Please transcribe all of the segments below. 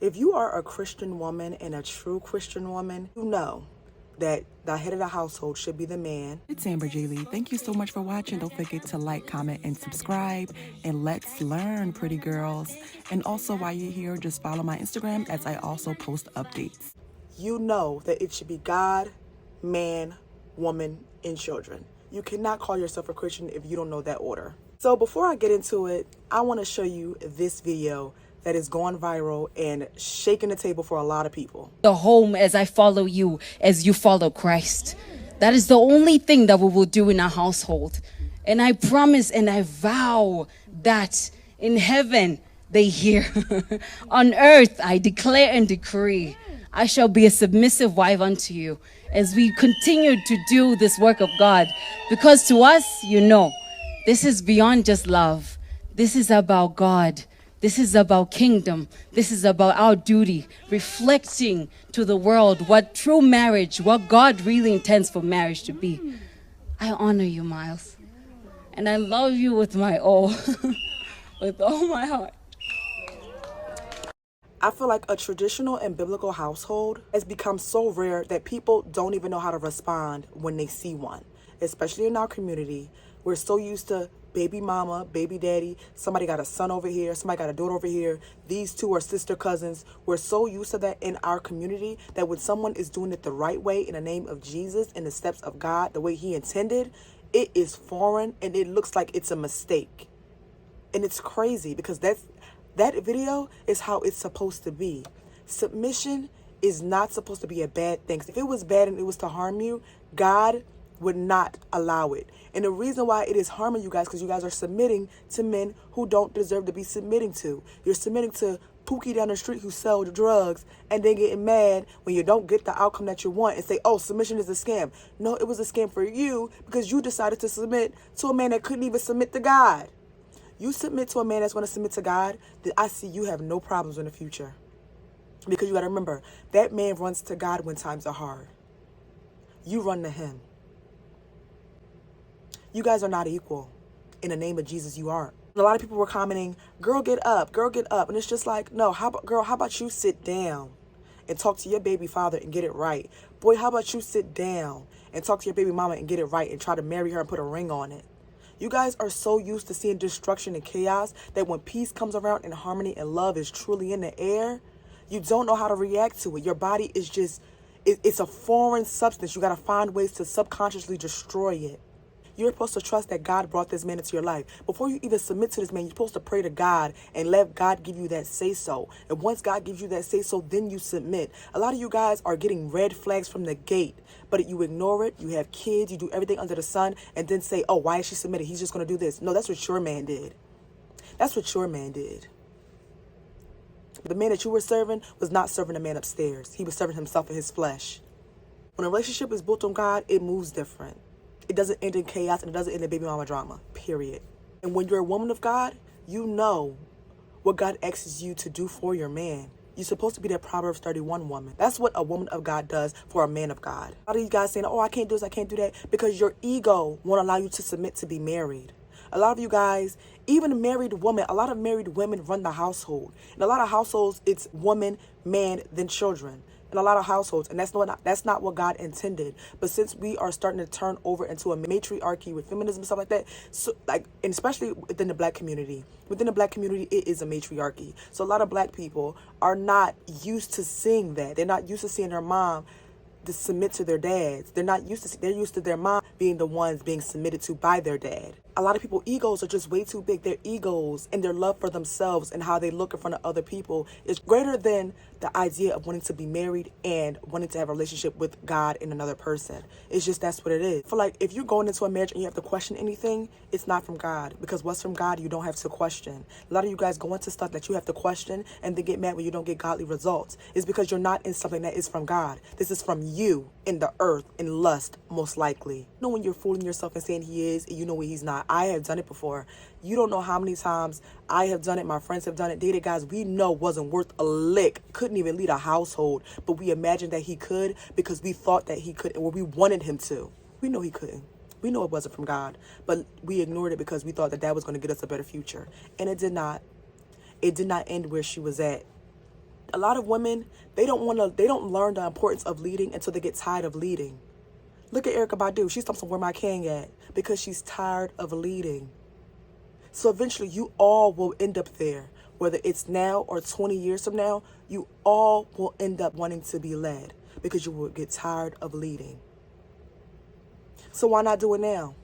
If you are a Christian woman and a true Christian woman, you know that the head of the household should be the man. It's Amber J. Lee. Thank you so much for watching. Don't forget to like, comment, and subscribe. And let's learn, pretty girls. And also, while you're here, just follow my Instagram as I also post updates. You know that it should be God, man, woman, and children. You cannot call yourself a Christian if you don't know that order. So before I get into it, I want to show you this video that is going viral and shaking the table for a lot of people. The home as I follow you, as you follow Christ. That is the only thing that we will do in our household. And I promise and I vow that in heaven they hear. On earth I declare and decree, I shall be a submissive wife unto you as we continue to do this work of God. Because to us, you know, this is beyond just love. This is about God. This is about kingdom. This is about our duty, reflecting to the world what true marriage, what God really intends for marriage to be. I honor you, Miles. And I love you with my all, with all my heart. I feel like a traditional and biblical household has become so rare that people don't even know how to respond when they see one, especially in our community. We're so used to baby mama, baby daddy, somebody got a son over here, somebody got a daughter over here, these two are sister cousins. We're so used to that in our community that when someone is doing it the right way in the name of Jesus, in the steps of God, the way he intended, it is foreign and it looks like it's a mistake. And it's crazy because that video is how it's supposed to be. Submission is not supposed to be a bad thing. If it was bad and it was to harm you, God would not allow it. And the reason why it is harming you guys, because you guys are submitting to men who don't deserve to be submitting to. You're submitting to Pookie down the street who sell drugs and then getting mad when you don't get the outcome that you want and say, oh, submission is a scam. No, it was a scam for you because you decided to submit to a man that couldn't even submit to God. You submit to a man that's going to submit to God, then I see you have no problems in the future. Because you got to remember, that man runs to God when times are hard. You run to him. You guys are not equal. In the name of Jesus, you aren't. A lot of people were commenting, girl, get up, girl, get up. And it's just like, no, how about you sit down and talk to your baby father and get it right? Boy, how about you sit down and talk to your baby mama and get it right and try to marry her and put a ring on it? You guys are so used to seeing destruction and chaos that when peace comes around and harmony and love is truly in the air, you don't know how to react to it. Your body is just, it's a foreign substance. You got to find ways to subconsciously destroy it. You're supposed to trust that God brought this man into your life. Before you even submit to this man, you're supposed to pray to God and let God give you that say-so. And once God gives you that say-so, then you submit. A lot of you guys are getting red flags from the gate, but you ignore it. You have kids. You do everything under the sun and then say, oh, why is she submitted? He's just going to do this. No, that's what your man did. That's what your man did. The man that you were serving was not serving the man upstairs. He was serving himself in his flesh. When a relationship is built on God, it moves different. It doesn't end in chaos and it doesn't end in baby mama drama, period. And when you're a woman of God, you know what God asks you to do for your man. You're supposed to be that Proverbs 31 woman. That's what a woman of God does for a man of God. A lot of you guys saying, oh, I can't do this, I can't do that, because your ego won't allow you to submit to be married. A lot of you guys, even a married woman, a lot of married women run the household. In a lot of households, it's woman, man, then children. In a lot of households, and that's not what God intended. But since we are starting to turn over into a matriarchy with feminism and stuff like that, so and especially within the black community, it is a matriarchy. So a lot of black people are not used to seeing that. They're not used to seeing their mom to submit to their dads. They're used to their mom being the ones being submitted to by their dad. A lot of people, egos are just way too big. Their egos and their love for themselves and how they look in front of other people is greater than the idea of wanting to be married and wanting to have a relationship with God and another person. It's just, that's what it is. I feel like if you're going into a marriage and you have to question anything, it's not from God, because what's from God, you don't have to question. A lot of you guys go into stuff that you have to question and then get mad when you don't get godly results. It's because you're not in something that is from God. This is from you in the earth, in lust, most likely. You know when you're fooling yourself and saying he is, and you know when he's not. I have done it before. You don't know how many times I have done it. My friends have done it. Dated guys we know wasn't worth a lick. Couldn't even lead a household. But we imagined that he could because we thought that he could, or we wanted him to. We know he couldn't. We know it wasn't from God. But we ignored it because we thought that that was going to get us a better future. And it did not. It did not end where she was at. A lot of women, they don't learn the importance of leading until they get tired of leading. Look at Erykah Badu. She stops where my king at because she's tired of leading. So eventually you all will end up there. Whether it's now or 20 years from now, you all will end up wanting to be led because you will get tired of leading. So why not do it now?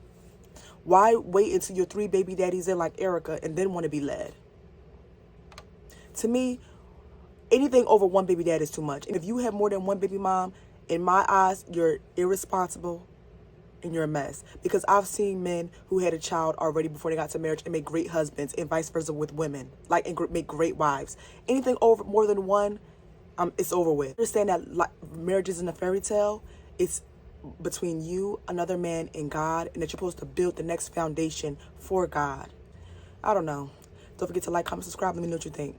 Why wait until your 3 baby daddies in like Erykah and then want to be led? To me, anything over 1 baby dad is too much. And if you have more than 1 baby mom, in my eyes, you're irresponsible and you're a mess. Because I've seen men who had a child already before they got to marriage and make great husbands, and vice versa with women, like, and make great wives. Anything over more than 1, it's over with. Understand that marriage isn't a fairy tale. It's between you, another man, and God, and that you're supposed to build the next foundation for God. I don't know. Don't forget to like, comment, subscribe. Let me know what you think.